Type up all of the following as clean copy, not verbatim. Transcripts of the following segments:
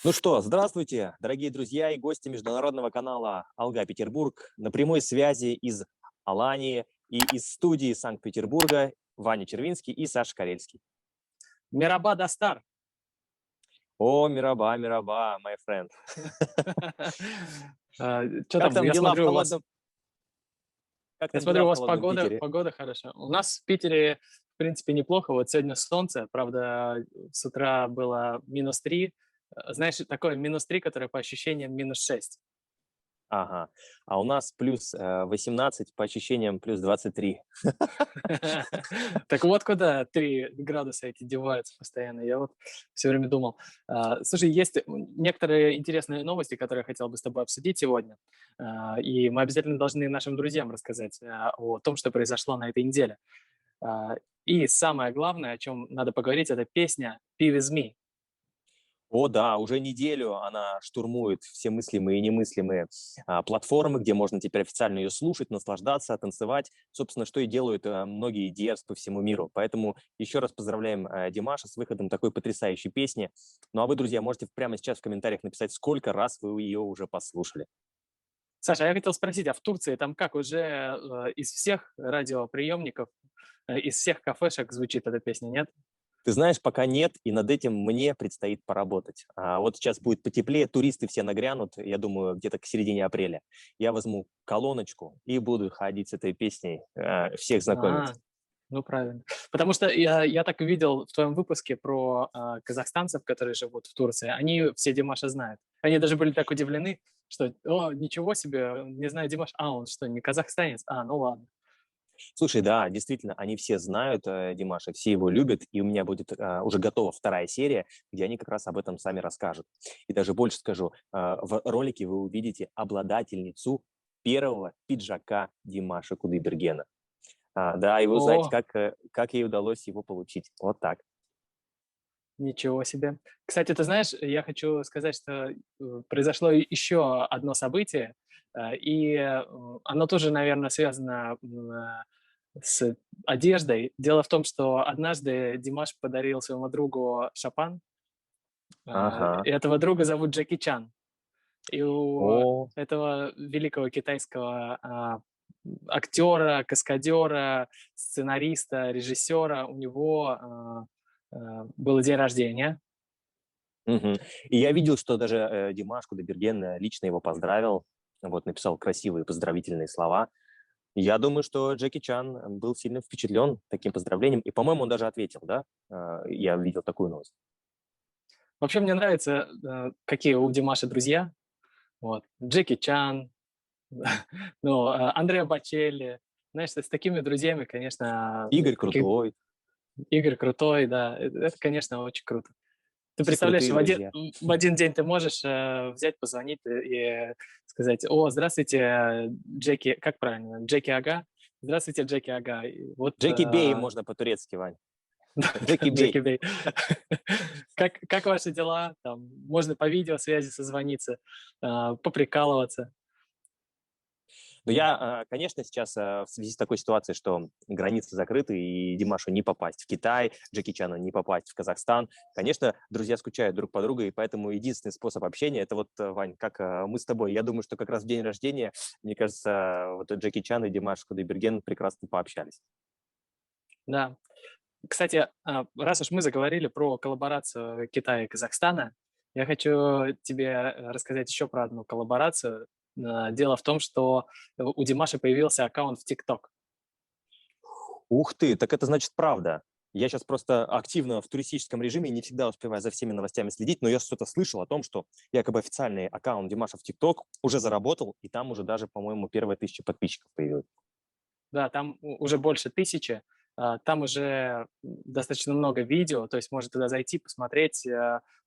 Ну что, здравствуйте, дорогие друзья и гости международного канала «Алга Петербург». На прямой связи из Алании и из студии Санкт-Петербурга Ваня Червинский и Саша Карельский. Мераба Дастар. О, мираба, мираба, my friend. Что Как там? там Я дела в смотрю, у вас, холодном, как я там смотрю, дела у в вас холодном погода, Питере? погода хорошо. У нас в Питере, в принципе, неплохо. Вот сегодня солнце, правда, с утра было -3. Знаешь, такое -3, которое по ощущениям -6. Ага, а у нас плюс 18, по ощущениям плюс 23. Так вот куда 3 градуса эти деваются постоянно. Я вот все время думал. Слушай, есть некоторые интересные новости, которые я хотел бы с тобой обсудить сегодня. И мы обязательно должны нашим друзьям рассказать о том, что произошло на этой неделе. А, И самое главное, о чем надо поговорить, это песня «Be With Me». О да, уже неделю она штурмует все мыслимые и немыслимые платформы, где можно теперь официально ее слушать, наслаждаться, танцевать. Собственно, что и делают многие DJs по всему миру. Поэтому еще раз поздравляем Димаша с выходом такой потрясающей песни. Ну а вы, друзья, можете прямо сейчас в комментариях написать, сколько раз вы ее уже послушали. Саша, я хотел спросить, а в Турции там как, уже из всех радиоприемников, из всех кафешек звучит эта песня, нет? Ты знаешь, пока нет, и над этим мне предстоит поработать. Вот сейчас будет потеплее, туристы все нагрянут, я думаю, где-то к середине апреля. Я возьму колоночку и буду ходить с этой песней, всех знакомить. А, ну правильно. Потому что я так видел в твоем выпуске про казахстанцев, которые живут в Турции, они все Димаша знают. Они даже были так удивлены, что, о, ничего себе, не знаю Димаш, он что, не казахстанец? Ну ладно. Слушай, да, действительно, они все знают Димаша, все его любят, и у меня будет уже готова вторая серия, где они как раз об этом сами расскажут. И даже больше скажу, в ролике вы увидите обладательницу первого пиджака Димаша Кудайбергена. Да, и вы узнаете, О, как ей удалось его получить. Вот так. ничего себе. Кстати, ты знаешь, я хочу сказать, что произошло еще одно событие, и оно тоже, наверное, связано с одеждой. Дело в том, что однажды Димаш подарил своему другу шапан. Ага. Этого друга зовут Джеки Чан. И у О, этого великого китайского актера, каскадера, сценариста, режиссера, у него был день рождения. мгм. И я видел, что даже Димаш Кудайберген лично его поздравил, вот, написал красивые поздравительные слова. Я думаю, что Джеки Чан был сильно впечатлен таким поздравлением, и, по-моему, он даже ответил, да? Я видел такую новость. Вообще мне нравится, какие у Димаша друзья. Вот. Джеки Чан, ну, Андреа Бочелли. Знаешь, с такими друзьями, конечно, Игорь таких крутой, Игорь крутой, да, это, конечно, очень круто. Ты все представляешь, крутые друзья. в один день ты можешь взять, позвонить и сказать: о, здравствуйте, Джеки, как правильно, Джеки Ага, здравствуйте, Джеки Ага. И вот, Джеки Бей можно по-турецки, Вань. да, Джеки Джеки Бей. Бей. Как ваши дела? Там, можно по видеосвязи созвониться, поприкалываться. Но я, конечно, сейчас в связи с такой ситуацией, что границы закрыты, и Димашу не попасть в Китай, Джеки Чану не попасть в Казахстан, конечно, друзья скучают друг по другу, и поэтому единственный способ общения – это вот, Вань, как мы с тобой. Я думаю, что как раз в день рождения, мне кажется, вот Джеки Чан и Димаш Кудайберген прекрасно пообщались. Да. Кстати, раз уж мы заговорили про коллаборацию Китая и Казахстана, я хочу тебе рассказать еще про одну коллаборацию. Дело в том, что у Димаша появился аккаунт в ТикТок. Ух ты, так это значит правда. Я сейчас просто активно в туристическом режиме, не всегда успеваю за всеми новостями следить, но я что-то слышал о том, что якобы официальный аккаунт Димаша в ТикТок уже заработал, и там уже даже, по-моему, первая 1000 подписчиков появилась. Да, там уже больше 1000, там уже достаточно много видео, то есть можно туда зайти, посмотреть,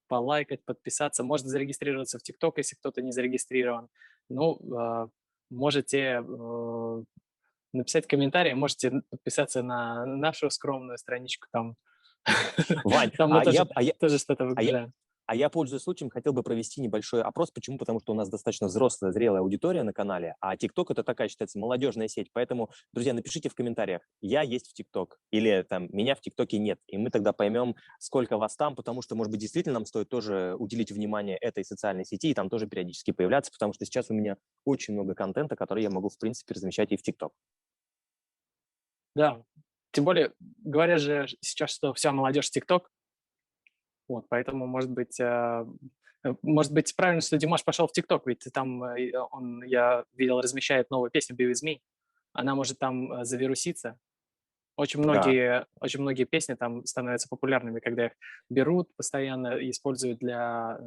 полайкать, подписаться. Можно зарегистрироваться в ТикТок, если кто-то не зарегистрирован. Ну, можете написать комментарий, можете подписаться на нашу скромную страничку там. Вань, Там мы тоже, тоже что-то а я, выгружаем. А я, пользуясь случаем, хотел бы провести небольшой опрос. Почему? Потому что у нас достаточно взрослая, зрелая аудитория на канале, а TikTok — это такая, считается, молодежная сеть. Поэтому, друзья, напишите в комментариях, я есть в TikTok или там меня в ТикТоке нет. И мы тогда поймем, сколько вас там, потому что, может быть, действительно нам стоит тоже уделить внимание этой социальной сети и там тоже периодически появляться, потому что сейчас у меня очень много контента, который я могу, в принципе, размещать и в TikTok. Да, тем более говорят же сейчас, что вся молодежь TikTok, вот, поэтому, может быть, правильно, что Димаш пошел в TikTok, ведь там он, я видел, размещает новую песню «Be With Me». Она может там завируситься. Да. Очень многие песни там становятся популярными, когда их берут постоянно и используют для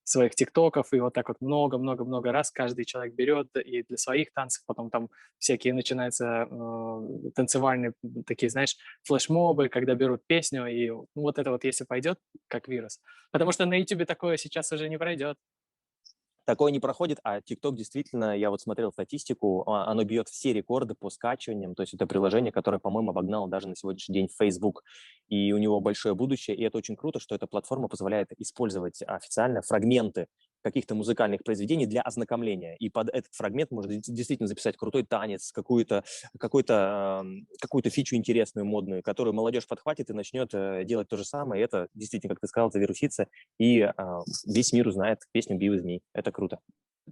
своих тиктоков, и вот так вот много-много-много раз каждый человек берет и для своих танцев, потом там всякие начинаются танцевальные такие, знаешь, флешмобы, когда берут песню, и вот это вот если пойдет, как вирус. Потому что на YouTube такое сейчас уже не пройдет. Такое не проходит, а TikTok действительно, я вот смотрел статистику, оно бьет все рекорды по скачиваниям, то есть это приложение, которое, по-моему, обогнало даже на сегодняшний день Facebook, и у него большое будущее, и это очень круто, что эта платформа позволяет использовать официально фрагменты каких-то музыкальных произведений для ознакомления, и под этот фрагмент можно действительно записать крутой танец, какую-то фичу интересную, модную, которую молодежь подхватит и начнет делать то же самое, и это действительно, как ты сказал, завирусится, и весь мир узнает песню «Be With Me». Это круто.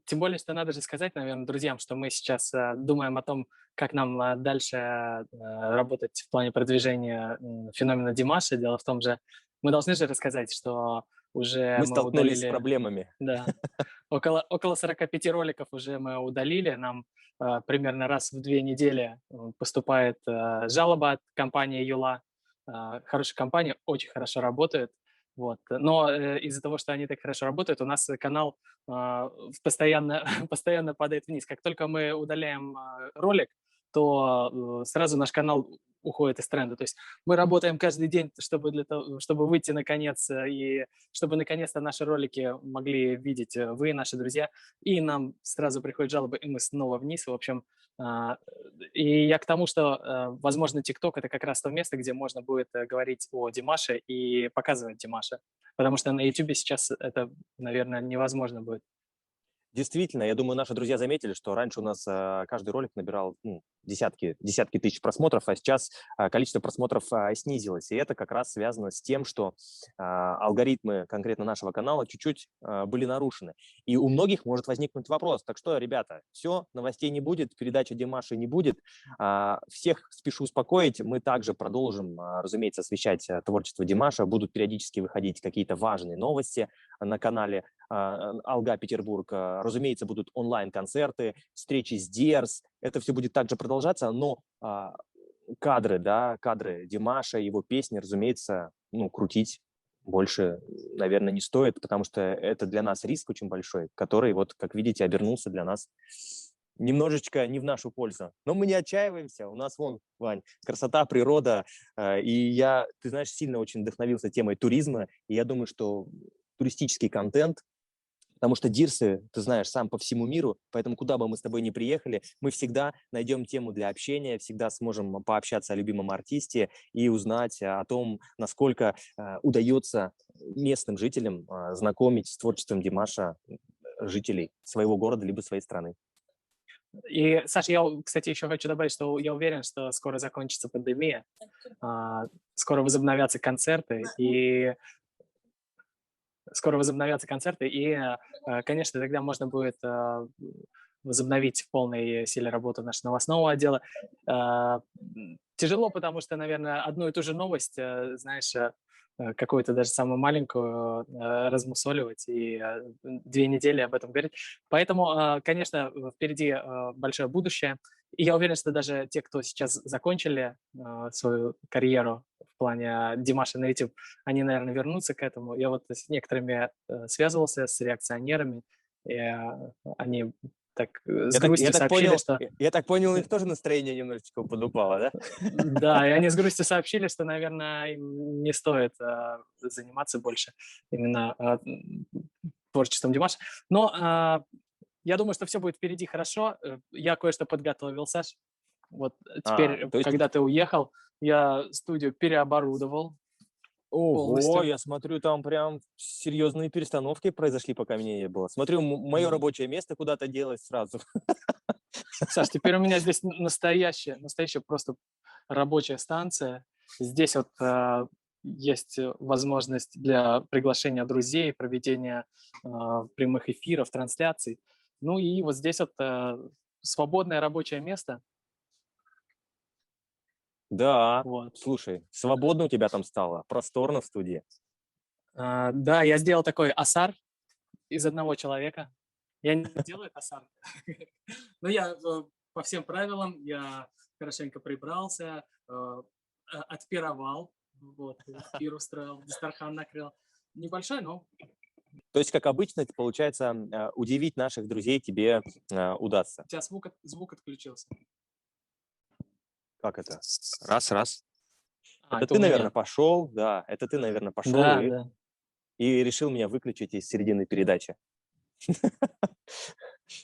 Тем более, что надо же сказать, наверное, друзьям, что мы сейчас думаем о том, как нам дальше работать в плане продвижения феномена Димаша. Дело в том же, мы должны же рассказать, что уже Мы мы столкнулись с удалили, проблемами. да, около 45 роликов уже мы удалили. Нам примерно раз в 2 недели поступает жалоба от компании Юла. Хорошая компания, очень хорошо работает. Вот. Но из-за того, что они так хорошо работают, у нас канал постоянно, постоянно падает вниз. Как только мы удаляем ролик, то сразу наш канал уходит из тренда. То есть мы работаем каждый день, чтобы, для того, чтобы выйти наконец и чтобы наконец-то наши ролики могли видеть вы, наши друзья, и нам сразу приходят жалобы, и мы снова вниз. В общем, а, и я к тому, что, возможно, TikTok — это как раз то место, где можно будет говорить о Димаше и показывать Димаша, потому что на YouTube сейчас это, наверное, невозможно будет. Действительно, я думаю, наши друзья заметили, что раньше у нас каждый ролик набирал десятки тысяч просмотров, а сейчас количество просмотров снизилось. И это как раз связано с тем, что алгоритмы конкретно нашего канала чуть-чуть были нарушены. И у многих может возникнуть вопрос: так что, ребята, все, новостей не будет, передачи Димаши не будет. Всех спешу успокоить, мы также продолжим, разумеется, освещать творчество Димаша, будут периодически выходить какие-то важные новости на канале Алга Петербург. Разумеется, будут онлайн-концерты, встречи с Диарс. Это все будет также продолжаться, но кадры Димаша, его песни, разумеется, крутить больше, наверное, не стоит, потому что это для нас риск очень большой, который, вот, как видите, обернулся для нас немножечко не в нашу пользу. Но мы не отчаиваемся. У нас, вон, Вань, красота, природа. И я, ты знаешь, сильно очень вдохновился темой туризма. И я думаю, что туристический контент, потому что дирсы, ты знаешь, сам по всему миру, поэтому куда бы мы с тобой ни приехали, мы всегда найдем тему для общения, всегда сможем пообщаться о любимом артисте и узнать о том, насколько удается местным жителям знакомить с творчеством Димаша жителей своего города либо своей страны. И, Саша, я, кстати, еще хочу добавить, что я уверен, что скоро закончится пандемия, скоро возобновятся концерты, и конечно, тогда можно будет возобновить в полной силе работу нашего новостного отдела. Тяжело, потому что, наверное, одну и ту же новость, знаешь, какую-то даже самую маленькую размусоливать и 2 недели об этом говорить. Поэтому, конечно, впереди большое будущее. И я уверен, что даже те, кто сейчас закончили свою карьеру в плане Димаша на YouTube, они, наверное, вернутся к этому. Я вот с некоторыми связывался, с реакционерами, и они так с грустью сообщили, что я так понял, у них тоже настроение немножечко подупало, да? да, и они с грустью сообщили, что, наверное, им не стоит заниматься больше именно творчеством Димаша. Но я думаю, что все будет впереди хорошо. Я кое-что подготовил, Саш. Вот теперь, То есть когда ты уехал, я студию переоборудовал. Ого, полностью. я смотрю, там прям серьезные перестановки произошли, пока меня не было. Смотрю, мое М. рабочее место куда-то делось сразу. Саш, теперь у меня здесь настоящая просто рабочая станция. Здесь вот есть возможность для приглашения друзей, проведения прямых эфиров, трансляций. Ну и вот здесь вот свободное рабочее место. Да, Вот. слушай, свободно у тебя там стало, просторно в студии. Да, я сделал такой асар из одного человека. Я не делаю асар, но я по всем правилам, я хорошенько прибрался, отпировал, вот, пир устроил, дастархан накрыл. Небольшой, но То есть, как обычно, это получается, удивить наших друзей тебе удастся. у тебя звук отключился. Как это? Раз, раз. Это Это у ты, наверное, меня. пошел, да, это ты, наверное, пошел Да, и, да. и решил меня выключить из середины передачи.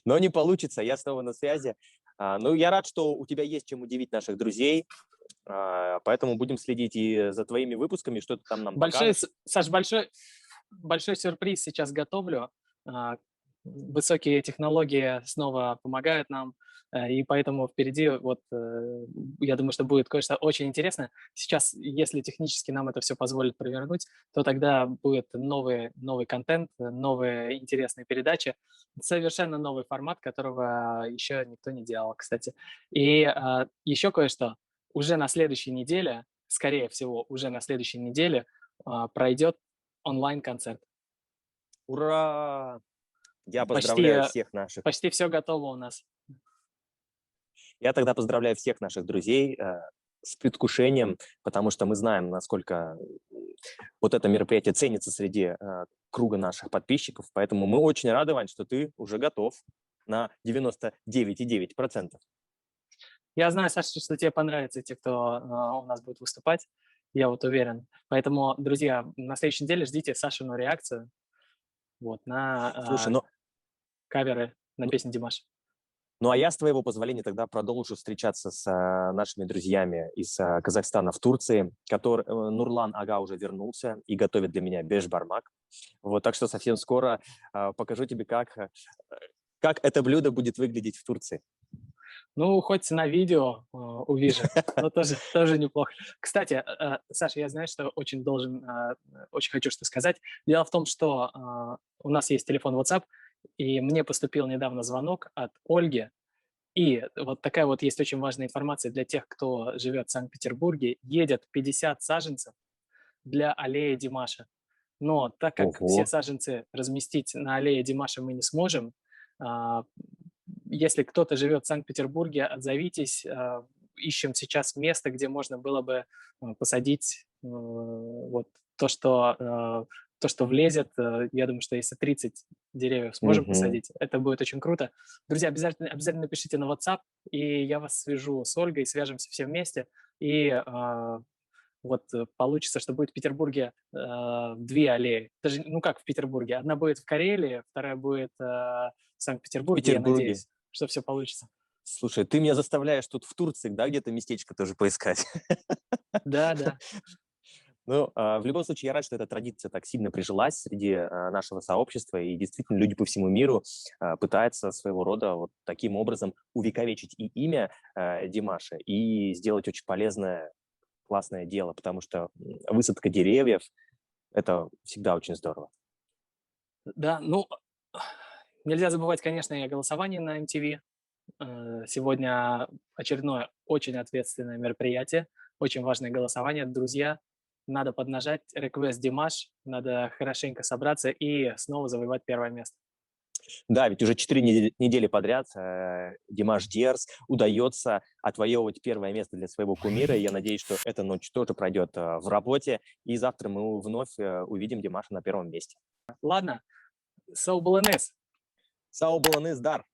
Но не получится, я снова на связи. Ну, я рад, что у тебя есть чем удивить наших друзей, поэтому будем следить и за твоими выпусками, что ты там нам покажешь. Саш, большой сюрприз сейчас готовлю. А, Высокие технологии снова помогают нам, и поэтому впереди вот, я думаю, что будет кое-что очень интересное. Сейчас, если технически нам это все позволит провернуть, то тогда будет новый контент, новые интересные передачи, совершенно новый формат, которого еще никто не делал, кстати. И еще кое-что. Уже на следующей неделе, скорее всего, уже на следующей неделе пройдет онлайн-концерт. Ура! Я Почти, поздравляю всех наших. почти все готово у нас. Я тогда поздравляю всех наших друзей с предвкушением, потому что мы знаем, насколько вот это мероприятие ценится среди круга наших подписчиков. Поэтому мы очень рады, Вань, что ты уже готов на 99,9%. Я знаю, Саша, что тебе понравятся те, кто у нас будет выступать. Я вот уверен. Поэтому, друзья, на следующей неделе ждите Сашину реакцию вот, на Слушай, ну, каверы на ну, песню Димаш. ну а я, с твоего позволения, тогда продолжу встречаться с нашими друзьями из Казахстана в Турции. Нурлан Ага уже вернулся и готовит для меня бешбармак. Вот, так что совсем скоро покажу тебе, как это блюдо будет выглядеть в Турции. Ну, хоть на видео увижу, но тоже неплохо. Кстати, Саша, я знаю, что очень хочу что сказать. Дело в том, что у нас есть телефон WhatsApp, и мне поступил недавно звонок от Ольги, и вот такая вот есть очень важная информация для тех, кто живет в Санкт-Петербурге. Едет 50 саженцев для аллеи Димаша. Но так как все Ого. саженцы разместить на аллее Димаша мы не сможем, а, если кто-то живет в Санкт-Петербурге, отзовитесь. Ищем сейчас место, где можно было бы посадить вот то, что влезет. Я думаю, что если 30 деревьев сможем Мгм. посадить, это будет очень круто. Друзья, обязательно напишите на WhatsApp, и я вас свяжу с Ольгой, свяжемся все вместе, и вот получится, что будет в Петербурге 2 аллеи. Даже, ну как в Петербурге, одна будет в Карелии, вторая будет в В Санкт-Петербурге. Я Петербурге. надеюсь, что все получится. Слушай, ты меня заставляешь тут в Турции, да, где-то местечко тоже поискать. Да, да. Ну, в любом случае, я рад, что эта традиция так сильно прижилась среди нашего сообщества, и действительно люди по всему миру пытаются своего рода вот таким образом увековечить и имя Димаша, и сделать очень полезное, классное дело, потому что высадка деревьев – это всегда очень здорово. Да, ну, нельзя забывать, конечно, и о голосовании на MTV. Сегодня очередное очень ответственное мероприятие, очень важное голосование. Друзья, надо поднажать, реквест Димаш, надо хорошенько собраться и снова завоевать первое место. Да, ведь уже 4 недели подряд Димаш Диарс удается отвоевывать первое место для своего кумира. И я надеюсь, что эта ночь тоже пройдет в работе. И завтра мы вновь увидим Димаша на первом месте. Ладно, Сау Баланес. Сау Баланыз Дар!